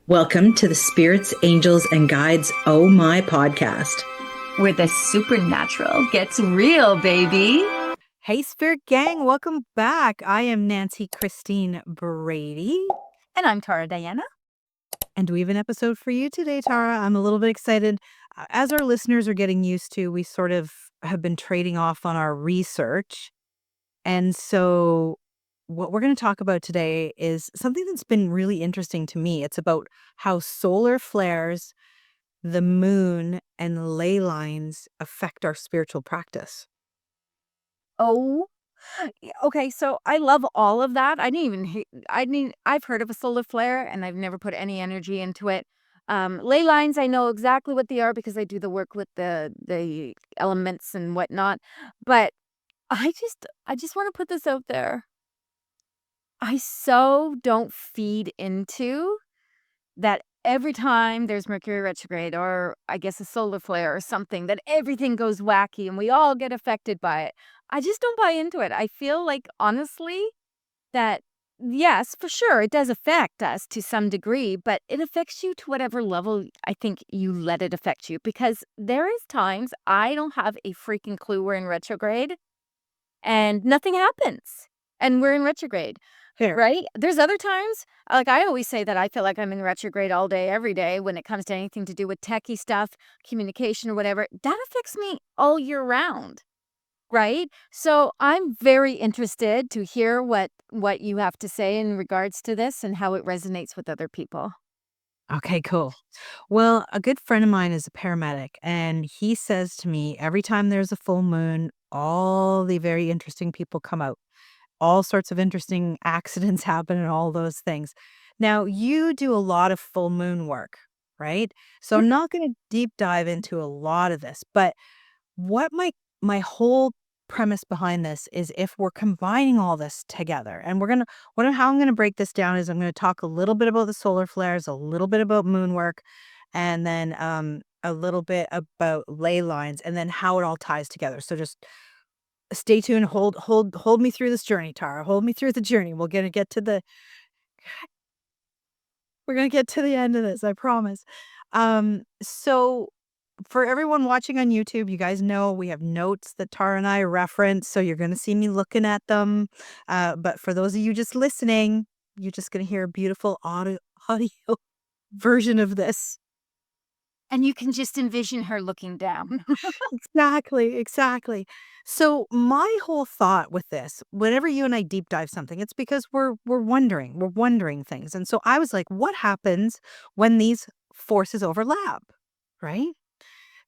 Welcome to the Spirits, Angels, and Guides Oh My podcast. Where the supernatural gets real, baby. Hey, Spirit Gang, welcome back. I am Nancy Christine Brady. And I'm Tara Diana. And we have an episode for you today, Tara. I'm a little bit excited. As our listeners are getting used to, we sort of have been trading off on our research. And so what we're going to talk about today is something that's been really interesting to me. It's about how solar flares, the moon, and ley lines affect our spiritual practice. Oh, okay. So I love all of that. I've heard of a solar flare and I've never put any energy into it. Ley lines, I know exactly what they are because I do the work with the elements and whatnot. But I just want to put this out there. I so don't feed into that every time there's Mercury retrograde or I guess a solar flare or something, that everything goes wacky and we all get affected by it. I just don't buy into it. I feel like, honestly, that yes, for sure, it does affect us to some degree, but it affects you to whatever level I think you let it affect you. Because there is times I don't have a freaking clue we're in retrograde and nothing happens and we're in retrograde. Here. Right? There's other times, like I always say that I feel like I'm in retrograde all day, every day when it comes to anything to do with techie stuff, communication or whatever. That affects me all year round, right? So I'm very interested to hear what you have to say in regards to this and how it resonates with other people. Okay, cool. Well, a good friend of mine is a paramedic, and he says to me every time there's a full moon, all the very interesting people come out. All sorts of interesting accidents happen and all those things. Now, you do a lot of full moon work, right? So I'm not going to deep dive into a lot of this, but what my whole premise behind this is if we're combining all this together and how I'm gonna break this down is I'm gonna talk a little bit about the solar flares, a little bit about moon work, and then a little bit about ley lines and then how it all ties together. So just stay tuned, hold me through this journey, Tara. Hold me through the journey. We're gonna get to the end of this, I promise. So for everyone watching on YouTube, you guys know we have notes that Tara and I reference, so you're gonna see me looking at them. But for those of you just listening, you're just gonna hear a beautiful audio version of this. And you can just envision her looking down. Exactly, exactly. So my whole thought with this, whenever you and I deep dive something, it's because we're wondering things. And so I was like, what happens when these forces overlap? Right?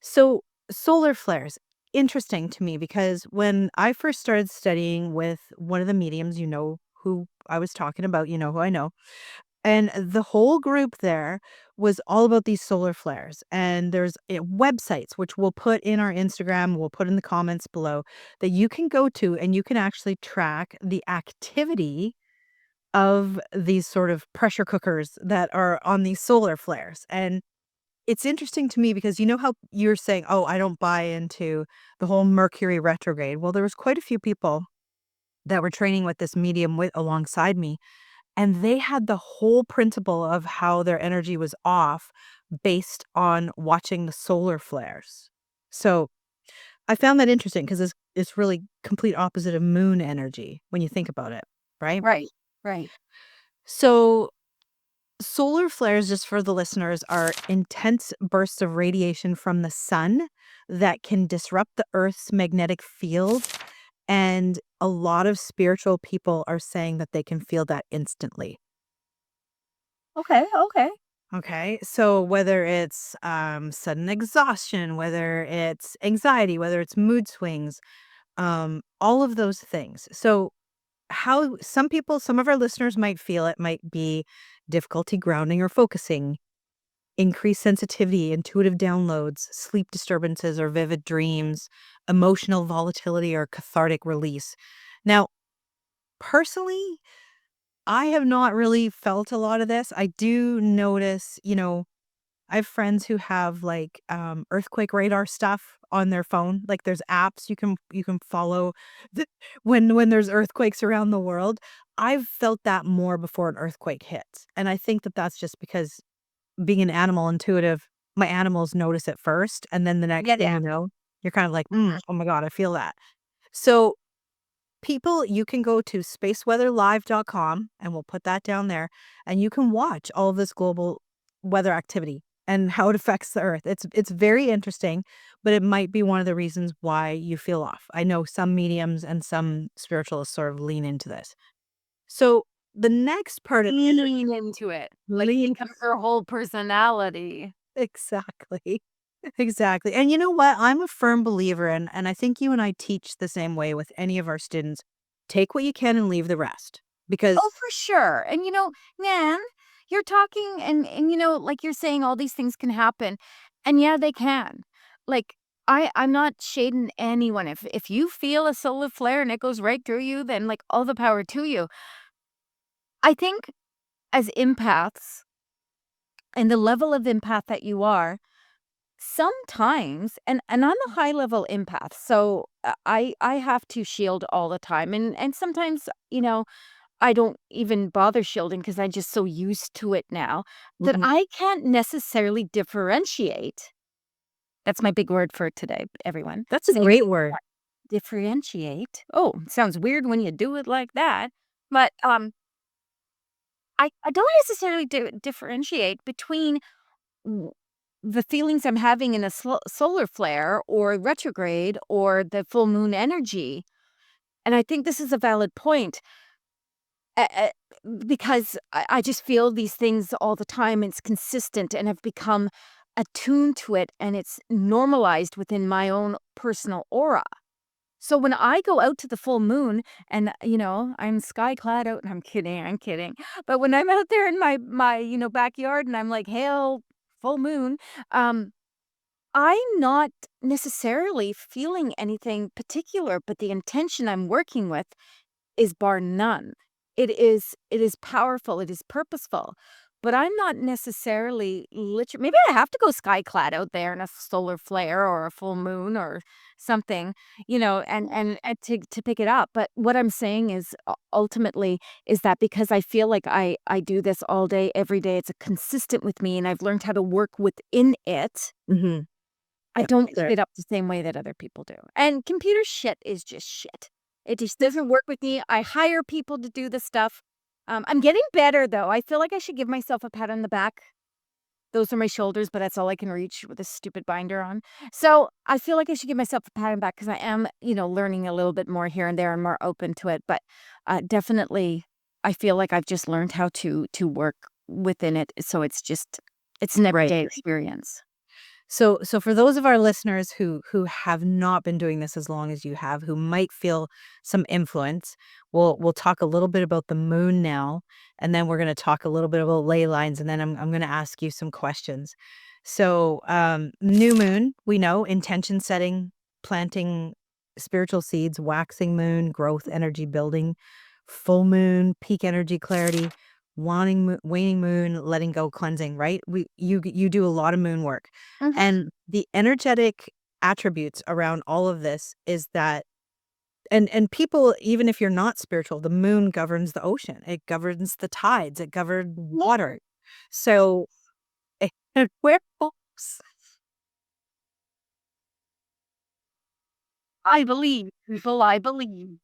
So solar flares, interesting to me because when I first started studying with one of the mediums, you know who I was talking about, you know who I know. And the whole group there was all about these solar flares. And there's websites, which we'll put in our Instagram, we'll put in the comments below, that you can go to and you can actually track the activity of these sort of pressure cookers that are on these solar flares. And it's interesting to me because you know how you're saying, oh, I don't buy into the whole Mercury retrograde. Well, there was quite a few people that were training with this medium alongside me. And they had the whole principle of how their energy was off based on watching the solar flares. So I found that interesting because it's really complete opposite of moon energy when you think about it, right? Right, right. So solar flares, just for the listeners, are intense bursts of radiation from the sun that can disrupt the Earth's magnetic field. And a lot of spiritual people are saying that they can feel that instantly. Okay, okay. Okay. So whether it's sudden exhaustion, whether it's anxiety, whether it's mood swings, all of those things. So how some of our listeners might feel it might be difficulty grounding or focusing, increased sensitivity, intuitive downloads, sleep disturbances or vivid dreams, emotional volatility or cathartic release. Now, personally, I have not really felt a lot of this. I do notice, I have friends who have like earthquake radar stuff on their phone. Like there's apps you can follow when there's earthquakes around the world. I've felt that more before an earthquake hits. And I think that that's just because being an animal intuitive, my animals notice it first. And then the next thing you know, you're kind of like, oh my God, I feel that. So people, you can go to spaceweatherlive.com and we'll put that down there, and you can watch all of this global weather activity and how it affects the earth. It's very interesting, but it might be one of the reasons why you feel off. I know some mediums and some spiritualists sort of lean into this. So the next part of Lean into it. Like lean becomes her whole personality. exactly. Exactly. And you know what? I'm a firm believer in, and I think you and I teach the same way with any of our students. Take what you can and leave the rest. Because Oh, for sure. And Nan, you're talking and like you're saying all these things can happen. And yeah, they can. Like I'm not shading anyone. If you feel a solar flare and it goes right through you, then like all the power to you. I think as empaths and the level of empath that you are, sometimes and I'm a high level empath, so I have to shield all the time and sometimes, I don't even bother shielding because I'm just so used to it now that Mhm. I can't necessarily differentiate. That's my big word for today, everyone. That's a Say great word. differentiate. Oh, sounds weird when you do it like that. But I don't necessarily differentiate between w- the feelings I'm having in a solar flare or retrograde or the full moon energy. And I think this is a valid point. Uh, uh, because I just feel these things all the time. It's consistent and I've become attuned to it and it's normalized within my own personal aura. So when I go out to the full moon and I'm sky clad out and I'm kidding. But when I'm out there in my backyard and I'm like, "Hail, full moon," um I'm not necessarily feeling anything particular, but the intention I'm working with is bar none. It is powerful, it is purposeful, but I'm not necessarily maybe I have to go sky clad out there in a solar flare or a full moon or something, and to pick it up. But what I'm saying is ultimately is that because I feel like I do this all day, every day, it's a consistent with me and I've learned how to work within it. Mhm. I Yeah, don't sure. keep it up the same way that other people do. And computer shit is just shit. It just doesn't work with me. I hire people to do the stuff. I'm getting better though. I feel like I should give myself a pat on the back. Those are my shoulders, but that's all I can reach with this stupid binder on. So I feel like I should give myself a pat on the back because I am, learning a little bit more here and there and more open to it. But definitely, I feel like I've just learned how to work within it. So it's an Right. everyday experience. So for those of our listeners who have not been doing this as long as you have, who might feel some influence, we'll talk a little bit about the moon now, and then we're going to talk a little bit about ley lines, and then I'm going to ask you some questions. So new moon, we know intention setting, planting spiritual seeds, waxing moon, growth energy building, full moon, peak energy clarity, waning moon, letting go, cleansing. Right? You do a lot of moon work. And the energetic attributes around all of this is that and people, even if you're not spiritual, the moon governs the ocean. It governs the tides. It governs water. So werewolves I believe, people, I believe.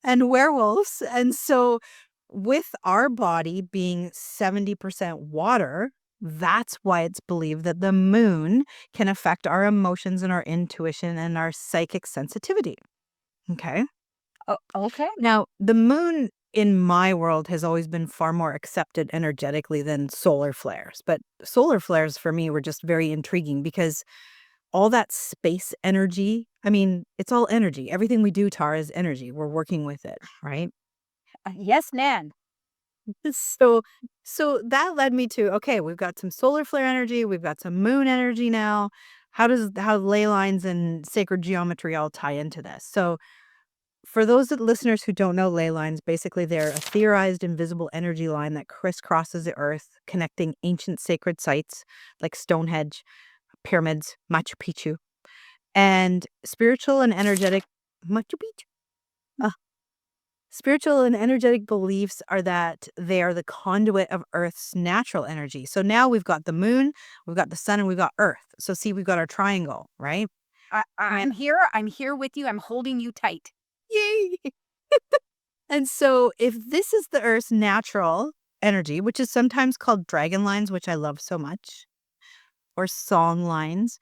and werewolves. And so with our body being 70% water, that's why it's believed that the moon can affect our emotions and our intuition and our psychic sensitivity. Okay. Oh, okay. Now, the moon in my world has always been far more accepted energetically than solar flares. But solar flares for me were just very intriguing because all that space energy, I mean, it's all energy. Everything we do, Tara, is energy. We're working with it, right? Yes, Nan. So so that led me to, okay, we've got some solar flare energy, we've got some moon energy now. How ley lines and sacred geometry all tie into this? So for those listeners who don't know ley lines, basically they're a theorized invisible energy line that crisscrosses the earth, connecting ancient sacred sites like Stonehenge, pyramids, Machu Picchu, and spiritual and energetic Machu Picchu. Spiritual and energetic beliefs are that they are the conduit of Earth's natural energy. So now we've got the moon, we've got the sun, and we've got Earth. So see, we've got our triangle, right? I'm here. I'm here with you. I'm holding you tight. Yay! And so if this is the Earth's natural energy, which is sometimes called dragon lines, which I love so much, or song lines,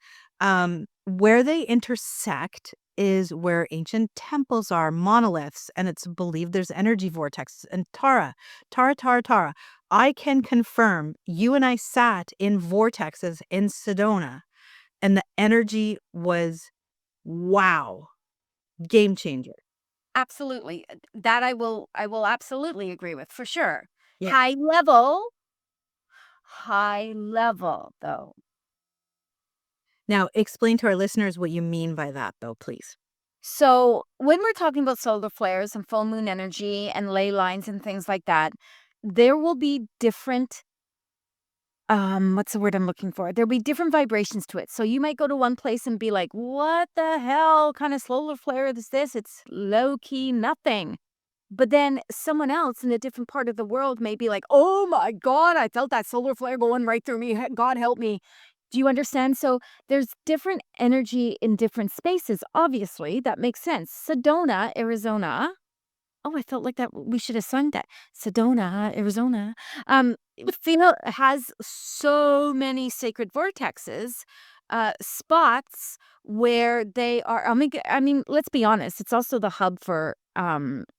where they intersect is where ancient temples are, monoliths, and it's believed there's energy vortexes. And Tara, I can confirm you and I sat in vortexes in Sedona, and the energy was wow, game changer. Absolutely. That I will absolutely agree with, for sure. Yeah. High level though. Now, explain to our listeners what you mean by that, though, please. So, when we're talking about solar flares and full moon energy and ley lines and things like that, there will be different what's the word I'm looking for? There'll be different vibrations to it. So you might go to one place and be like, "What the hell kind of solar flare is this? It's low key nothing." But then someone else in a different part of the world may be like, "Oh my God, I felt that solar flare going right through me. God help me." Do you understand? So there's different energy in different spaces. Obviously, that makes sense. Sedona, Arizona. Oh, I felt like that we should have sung that. Sedona, Arizona. Feel has so many sacred vortexes, spots where they are. I mean, let's be honest. It's also the hub for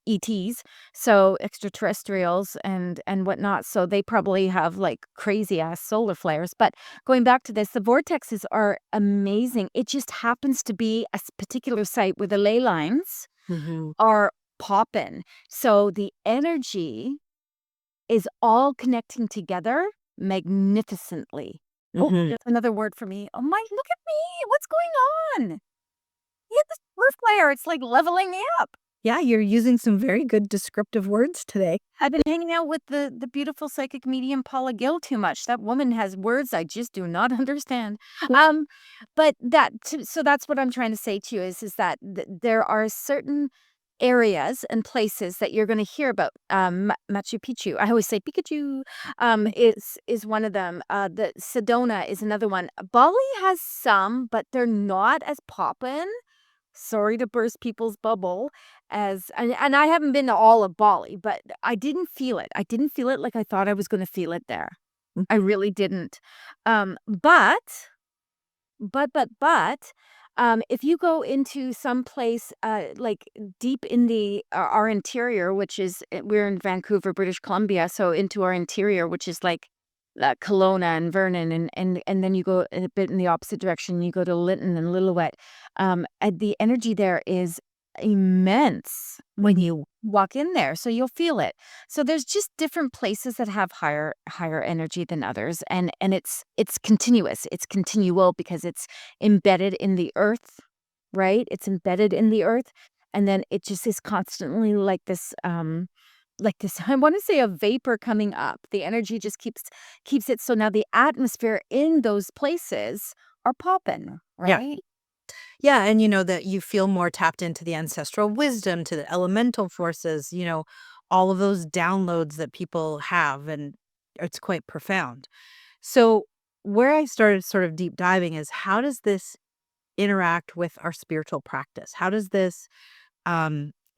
ETs, so extraterrestrials and whatnot. So they probably have like crazy ass solar flares. But going back to this, the vortexes are amazing. It just happens to be a particular site where the ley lines Mm-hmm. are popping. So the energy is all connecting together magnificently. Oh, Mm-hmm. there's another word for me. Oh my, look at me. What's going on? Yeah, this roof player, it's like leveling me up. Yeah, you're using some very good descriptive words today. I've been hanging out with the beautiful psychic medium Paula Gill too much. That woman has words I just do not understand. But so that's what I'm trying to say to you is that there are certain areas and places that you're going to hear about. Machu Picchu. I always say Pikachu. Is one of them. The Sedona is another one. Bali has some, but they're not as poppin'. Sorry to burst people's bubble and I haven't been to all of Bali, but I didn't feel it. I didn't feel it like I thought I was gonna feel it there. I really didn't. But if you go into some place, like deep in our interior, which is we're in Vancouver, British Columbia, so into our interior, which is like Kelowna and Vernon, and then you go a bit in the opposite direction. You go to Lytton and Lillooet. And the energy there is immense when you walk in there, so you'll feel it. So there's just different places that have higher energy than others, and it's continuous. It's continual because it's embedded in the earth, right? It's embedded in the earth, and then it just is constantly like this, I want to say a vapor coming up. The energy just keeps it. So now the atmosphere in those places are popping, Yeah. right? Yeah, and you know that you feel more tapped into the ancestral wisdom, to the elemental forces, all of those downloads that people have, and it's quite profound. So, where I started sort of deep diving is how does this interact with our spiritual practice? How does this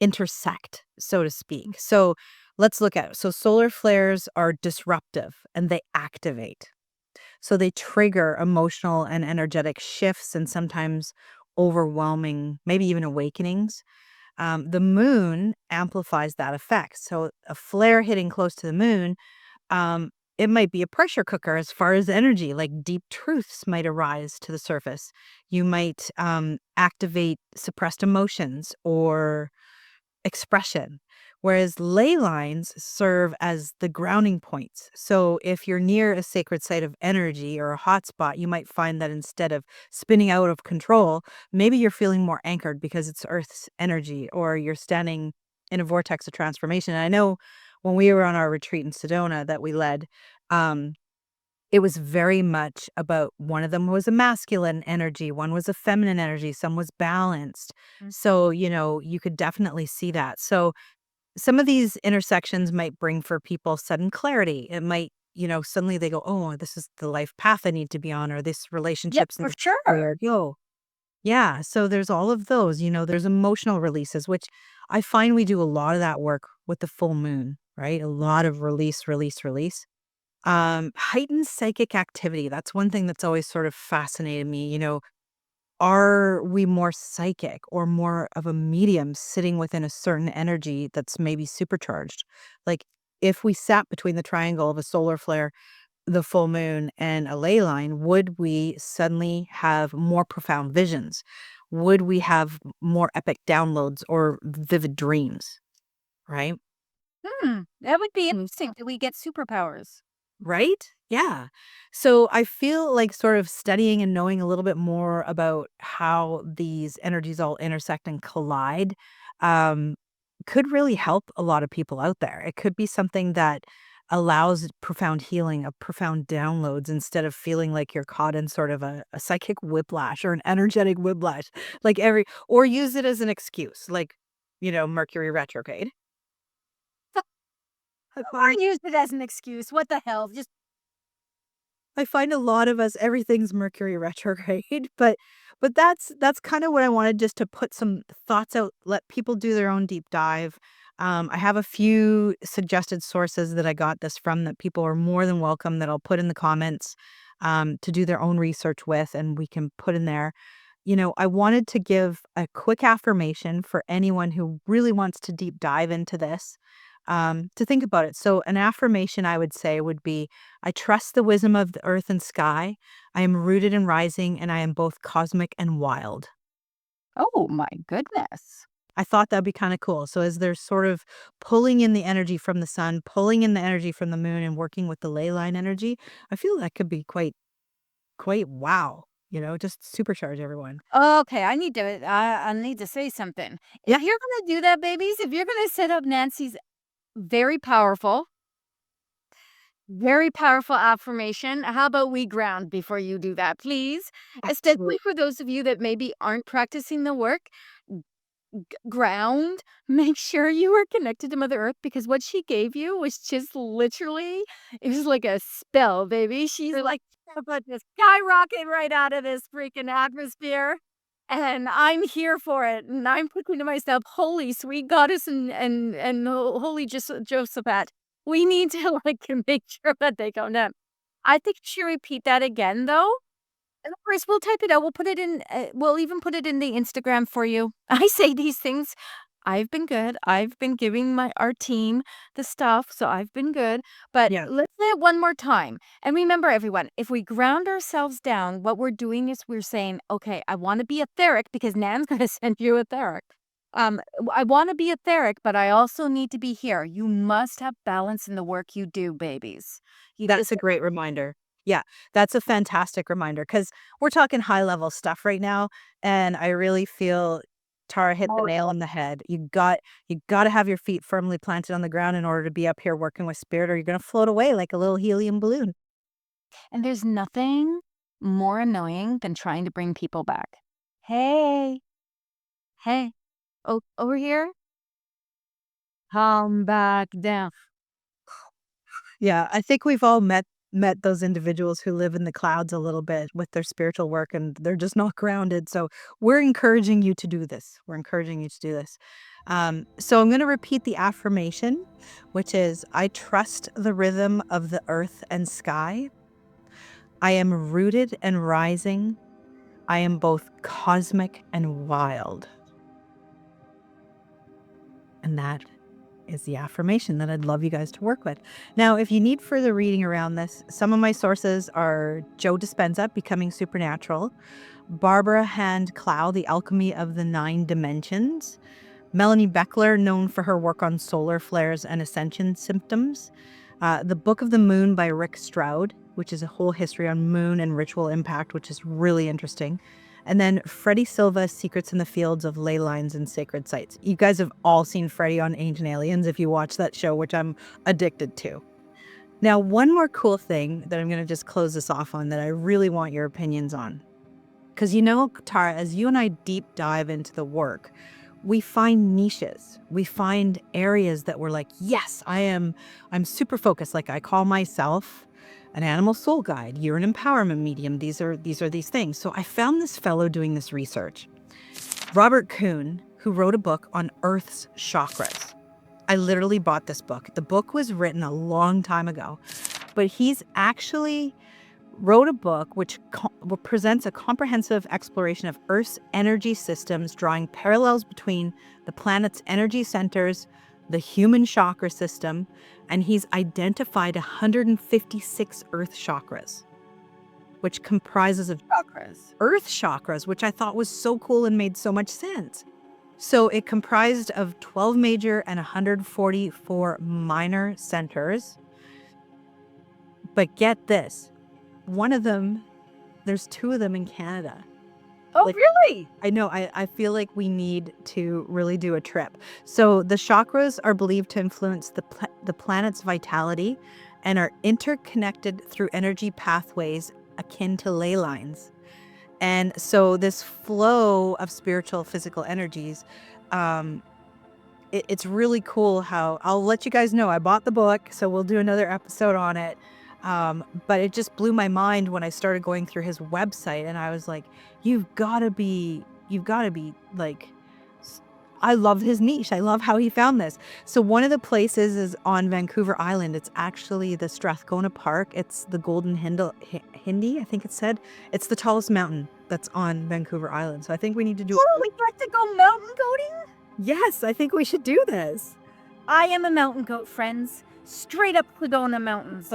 intersect, so to speak? So, let's look at it. So, solar flares are disruptive and they activate. So they trigger emotional and energetic shifts and sometimes overwhelming, maybe even awakenings. The moon amplifies that effect. So a flare hitting close to the moon, it might be a pressure cooker as far as energy, like deep truths might arise to the surface. You might activate suppressed emotions or expression, whereas ley lines serve as the grounding points. So if you're near a sacred site of energy or a hotspot, you might find that instead of spinning out of control, maybe you're feeling more anchored because it's Earth's energy, or you're standing in a vortex of transformation. And I know when we were on our retreat in Sedona that we led, um, it was very much about one of them was a masculine energy, one was a feminine energy, some was balanced. Mm. So, you could definitely see that. So some of these intersections might bring for people sudden clarity. It might, suddenly they go, oh, this is the life path I need to be on, or this Yep, relationship's for not sure. clear. Yo, yeah. So there's all of those, there's emotional releases, which I find we do a lot of that work with the full moon, right? A lot of release, release, release. Heightened psychic activity. That's one thing that's always sort of fascinated me. Are we more psychic or more of a medium sitting within a certain energy that's maybe supercharged? Like if we sat between the triangle of a solar flare, the full moon, and a ley line, would we suddenly have more profound visions? Would we have more epic downloads or vivid dreams? Right? That would be interesting. Do we get superpowers? Right? Yeah. So I feel like sort of studying and knowing a little bit more about how these energies all intersect and collide um, could really help a lot of people out there. It could be something that allows profound healing, of profound downloads instead of feeling like you're caught in sort of a psychic whiplash or an energetic whiplash, or use it as an excuse, like, Mercury retrograde. I use it as an excuse. What the hell? Just I find a lot of us everything's Mercury retrograde, but that's kind of what I wanted, just to put some thoughts out, let people do their own deep dive. I have a few suggested sources that I got this from that people are more than welcome, that I'll put in the comments to do their own research with, and we can put in there. I wanted to give a quick affirmation for anyone who really wants to deep dive into this, to think about it. So, an affirmation I would say would be, I trust the wisdom of the earth and sky. I am rooted and rising, and I am both cosmic and wild. oh my goodness. I thought that'd be kind of cool. So, as they're sort of pulling in the energy from the sun, pulling in the energy from the moon, and working with the ley line energy, I feel that could be quite wow. Just supercharge everyone. Okay, I need to say something. Yeah. If you're gonna do that, babies, if you're gonna set up Nancy's very powerful, very powerful affirmation, how about we ground before you do that, please? Absolutely. Especially for those of you that maybe aren't practicing the work. Ground, make sure you are connected to Mother Earth, because what she gave you was just literally, it was like a spell, baby. She's like, about to skyrocket right out of this freaking atmosphere. And I'm here for it. And I'm thinking to myself, holy sweet goddess and holy Josephat. We need to like make sure that they go down. I think you should repeat that again though. And of course, we'll type it out. We'll put it in, we'll even put it in the Instagram for you. I say these things. I've been good. I've been giving our team the stuff, so I've been good. But Yeah. let's say it one more time. And remember, everyone, if we ground ourselves down, what we're doing is we're saying, okay, I want to be etheric, because Nan's going to send you etheric. I want to be etheric, but I also need to be here. You must have balance in the work you do, babies. You That's just a great reminder. Yeah, that's a fantastic reminder, because we're talking high level stuff right now, and I really feel Tara hit the nail on the head. You got to have your feet firmly planted on the ground in order to be up here working with spirit, or you're going to float away like a little helium balloon. And there's nothing more annoying than trying to bring people back. Hey, hey, oh, over here, come back down. Yeah, I think we've all met those individuals who live in the clouds a little bit with their spiritual work, and they're just not grounded. So we're encouraging you to do this. We're encouraging you to do this. So I'm going to repeat the affirmation, which is, I trust the rhythm of the earth and sky. I am rooted and rising. I am both cosmic and wild. And that is the affirmation that I'd love you guys to work with. Now, if you need further reading around this, some of my sources are Joe Dispenza, Becoming Supernatural, Barbara Hand Clow, The Alchemy of the Nine Dimensions, Melanie Beckler, known for her work on solar flares and ascension symptoms, The Book of the Moon by Rick Stroud, which is a whole history on moon and ritual impact, which is really interesting. And then Freddie Silva's Secrets in the Fields of Ley Lines and Sacred Sites. You guys have all seen Freddie on Ancient Aliens if you watch that show, which I'm addicted to. Now, one more cool thing that I'm going to just close this off on that I really want your opinions on. Because Tara, as you and I deep dive into the work, we find niches. We find areas that we're like, yes, I'm super focused. Like I call myself an animal soul guide. You're an empowerment medium. These are these things. So I found this fellow doing this research, Robert Kuhn, who wrote a book on Earth's chakras. I literally bought this book. The book was written a long time ago, but he's actually wrote a book which presents a comprehensive exploration of Earth's energy systems, drawing parallels between the planet's energy centers, the human chakra system, and he's identified 156 Earth chakras, which comprises of Earth chakras, which I thought was so cool and made so much sense. So it comprised of 12 major and 144 minor centers. But get this, one of them, there's two of them in Canada. Oh, Like, really? I know, I feel like we need to really do a trip. So the chakras are believed to influence the planet's vitality and are interconnected through energy pathways akin to ley lines. And so this flow of spiritual, physical energies, um, it's really cool how I'll let you guys know I bought the book, so we'll do another episode on it. But it just blew my mind when I started going through his website, and I was like, you've got to be like, I love his niche. I love how he found this. So one of the places is on Vancouver Island. It's actually the Strathcona Park. It's the Golden Hindi, I think it said. It's the tallest mountain that's on Vancouver Island. So I think we need to do. Oh, we got to go mountain goating? Yes, I think we should do this. I am a mountain goat, friends. Straight up Sedona Mountains.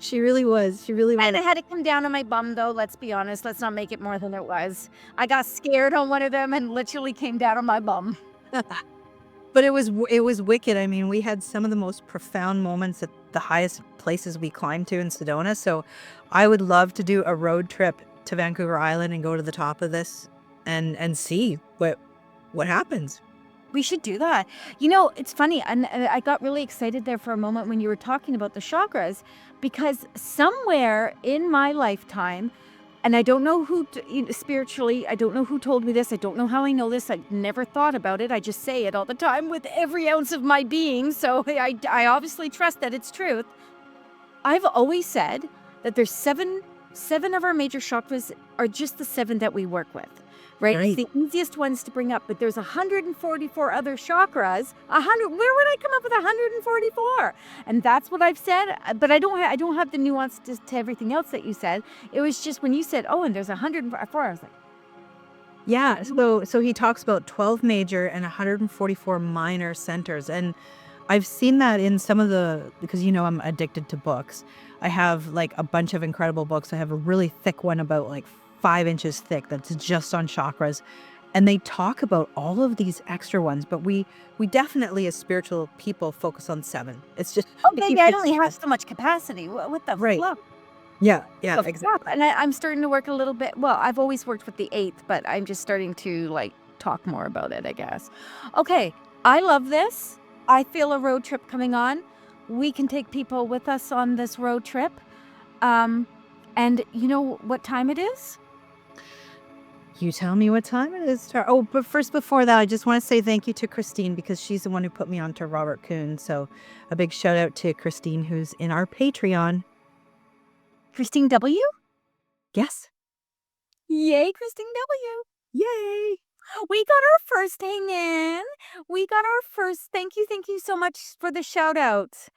She really was. She really was. And I had to come down on my bum, though. Let's be honest. Let's not make it more than it was. I got scared on one of them and literally came down on my bum. But it was wicked. I mean, we had some of the most profound moments at the highest places we climbed to in Sedona. So I would love to do a road trip to Vancouver Island and go to the top of this and see what happens. We should do that. You know, it's funny. And I got really excited there for a moment when you were talking about the chakras, because somewhere in my lifetime, and I don't know who spiritually, I don't know who told me this. I don't know how I know this. I never thought about it. I just say it all the time with every ounce of my being. So I obviously trust that it's truth. I've always said that there's seven of our major chakras are just the 7 that we work with. Right? It's the easiest ones to bring up, but there's 144 other chakras. 100. Where would I come up with 144? And that's what I've said. But I don't have the nuance to everything else that you said. It was just when you said, "Oh, and there's 144," I was like, yeah. So he talks about 12 major and 144 minor centers, and I've seen that in some of because I'm addicted to books. I have like a bunch of incredible books. I have a really thick one about like 5 inches thick that's just on chakras, and they talk about all of these extra ones, but we definitely as spiritual people focus on 7. It's just, "Oh, baby, I only have so much capacity. What the right. fuck?" Yeah, exactly. And I'm starting to work a little bit. Well, I've always worked with the 8th, but I'm just starting to like talk more about it, I guess. Okay, I love this. I feel a road trip coming on. We can take people with us on this road trip. And you know what time it is? You tell me what time it is. Oh, but first, before that, I just want to say thank you to Christine, because she's the one who put me on to Robert Kuhn. So a big shout out to Christine, who's in our Patreon. Christine W? Yes. Yay, Christine W. Yay. We got our first hang in. We got our first. Thank you so much for the shout out.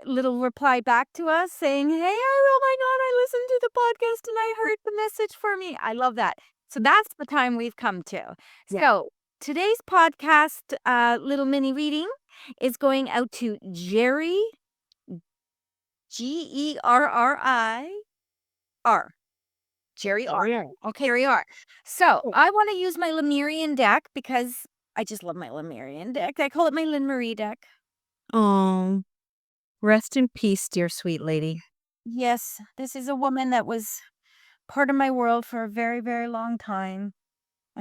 Little reply back to us saying, "Hey, oh my God, I listened to the podcast and I heard the message for me." I love that. So that's the time we've come to. Yeah. So today's podcast, little mini reading, is going out to Jerry, Gerriri. Jerry R. Okay, Jerry R. So I want to use my Lemurian deck because I just love my Lemurian deck. I call it my Lynn Marie deck. Oh, rest in peace, dear sweet lady. Yes, this is a woman that was part of my world for a very, very long time.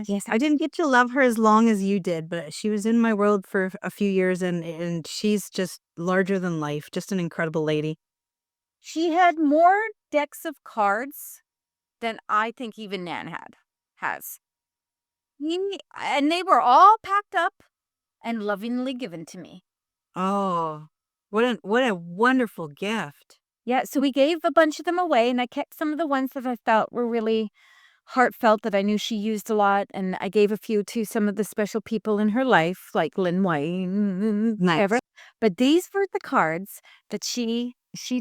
Yes, I didn't get to love her as long as you did, but she was in my world for a few years, and she's just larger than life, just an incredible lady. She had more decks of cards than I think even Nan has. And they were all packed up and lovingly given to me. Oh, what a wonderful gift. Yeah, so we gave a bunch of them away, and I kept some of the ones that I felt were really heartfelt that I knew she used a lot, and I gave a few to some of the special people in her life, like Lynn White, Nice. whatever. But these were the cards that she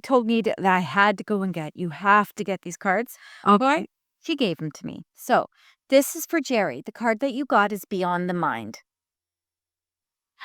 told me that I had to go and get. You have to get these cards. Okay. She gave them to me. So this is for Jerry. The card that you got is Beyond the Mind.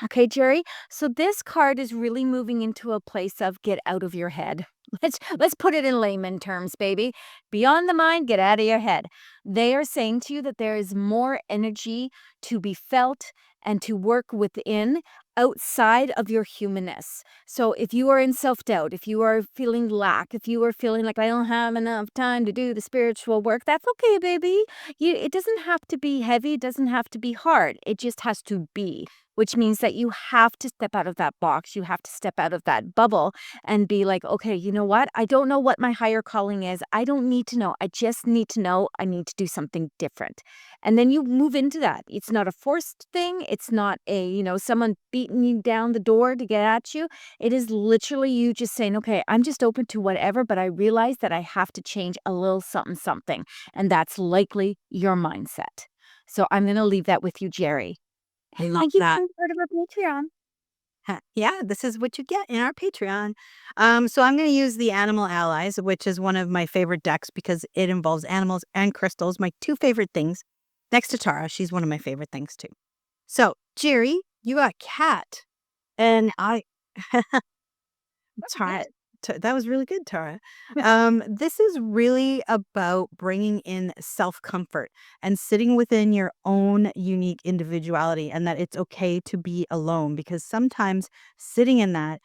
Okay, Jerry. So this card is really moving into a place of get out of your head. Let's put it in layman terms, baby. Beyond the mind, get out of your head. They are saying to you that there is more energy to be felt and to work within outside of your humanness. So if you are in self-doubt, if you are feeling lack, if you are feeling like I don't have enough time to do the spiritual work, that's okay, baby. It doesn't have to be heavy, it doesn't have to be hard. It just has to be, which means that you have to step out of that box. You have to step out of that bubble and be like, okay, you know what? I don't know what my higher calling is. I don't need to know. I just need to know I need to do something different. And then you move into that. It's not a forced thing. It's not someone beating you down the door to get at you. It is literally you just saying, okay, I'm just open to whatever, but I realize that I have to change a little something, something. And that's likely your mindset. So I'm going to leave that with you, Jerry. I love Thank you that. for being part of our Patreon. Yeah, this is what you get in our Patreon. So I'm going to use the Animal Allies, which is one of my favorite decks because it involves animals and crystals, my two favorite things. Next to Tara, she's one of my favorite things too. So, Jerry, you got cat. And I Tara, that was really good, Tara. This is really about bringing in self-comfort and sitting within your own unique individuality, and that it's okay to be alone, because sometimes sitting in that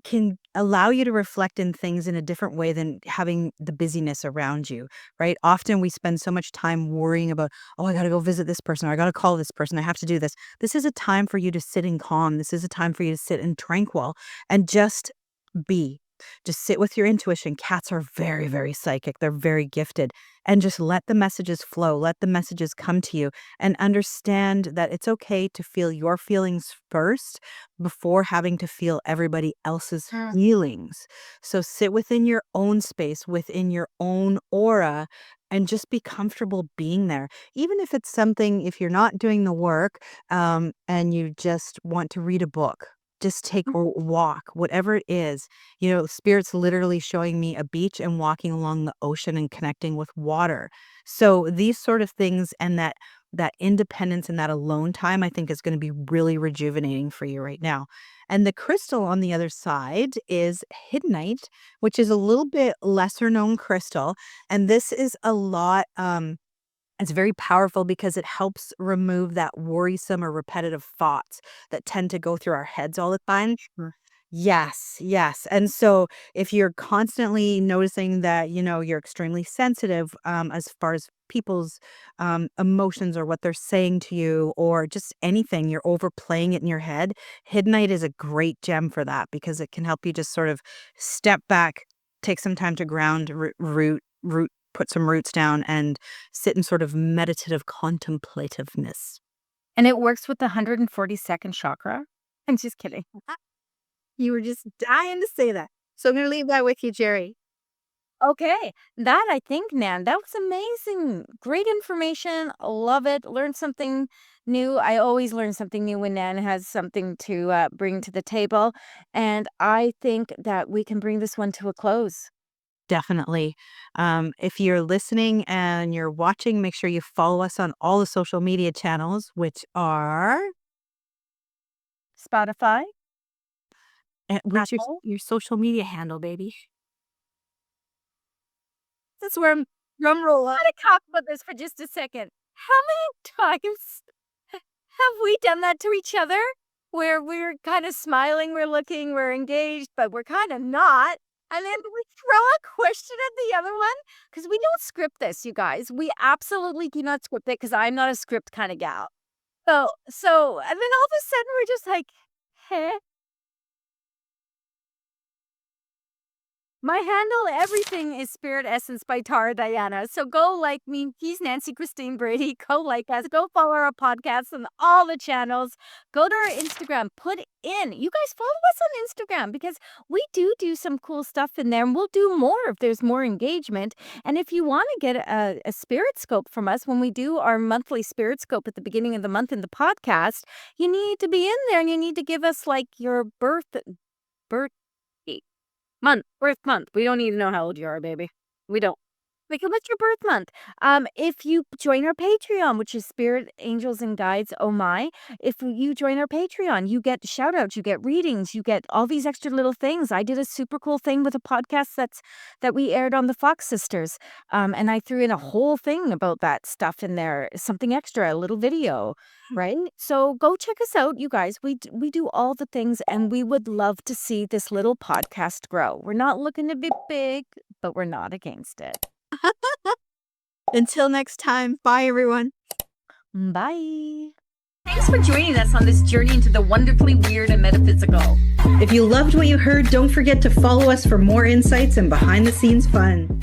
can allow you to reflect in things in a different way than having the busyness around you, right? Often we spend so much time worrying about, oh, I got to go visit this person, or I got to call this person, I have to do this. This is a time for you to sit in calm. This is a time for you to sit in tranquil and just be. Just sit with your intuition. Cats are very, very psychic. They're very gifted. And just let the messages flow. Let the messages come to you and understand that it's okay to feel your feelings first before having to feel everybody else's feelings. So sit within your own space, within your own aura, and just be comfortable being there. Even if it's something, if you're not doing the work and you just want to read a book, just take a walk, whatever it is. You know, Spirit's literally showing me a beach and walking along the ocean and connecting with water. So these sort of things and that independence and that alone time, I think is going to be really rejuvenating for you right now. And the crystal on the other side is Hiddenite, which is a little bit lesser known crystal. And this is a lot it's very powerful because it helps remove that worrisome or repetitive thoughts that tend to go through our heads all the time. Sure. Yes, yes. And so if you're constantly noticing that, you're extremely sensitive as far as people's emotions or what they're saying to you or just anything, you're overplaying it in your head, Hiddenite is a great gem for that because it can help you just sort of step back, take some time to ground, root, put some roots down and sit in sort of meditative contemplativeness. And it works with the 142nd chakra. I'm just kidding. You were just dying to say that. So I'm going to leave that with you, Jerry. Okay, that I think, Nan, that was amazing. Great information. Love it. Learned something new. I always learn something new when Nan has something to bring to the table. And I think that we can bring this one to a close. Definitely. If you're listening and you're watching, make sure you follow us on all the social media channels, which are Spotify, what's Apple. your social media handle, baby? That's where I'm drum roll up. I gotta talk about this for just a second. How many times have we done that to each other? Where we're kind of smiling, we're looking, we're engaged, but we're kind of not. And then we throw a question at the other one because we don't script this, you guys. We absolutely do not script it because I'm not a script kind of gal. And then all of a sudden we're just like, hey, My handle, everything is Spirit Essence by Tara Diana. So go like me. He's Nancy Christine Brady. Go like us. Go follow our podcasts and all the channels. Go to our Instagram. Put in. You guys follow us on Instagram because we do some cool stuff in there, and we'll do more if there's more engagement. And if you want to get a spirit scope from us when we do our monthly spirit scope at the beginning of the month in the podcast, you need to be in there and you need to give us like your birth birth month. We don't need to know how old you are, baby. We don't. Like, what's your birth month? If you join our Patreon, which is Spirit Angels and Guides, oh my, if you join our Patreon, you get shout outs, you get readings, you get all these extra little things. I did a super cool thing with a podcast that we aired on the Fox Sisters. And I threw in a whole thing about that stuff in there, something extra, a little video, right? So go check us out, you guys. We do all the things, and we would love to see this little podcast grow. We're not looking to be big, but we're not against it. Until next time, bye everyone. Bye. Thanks for joining us on this journey into the wonderfully weird and metaphysical. If you loved what you heard, don't forget to follow us for more insights and behind the scenes fun.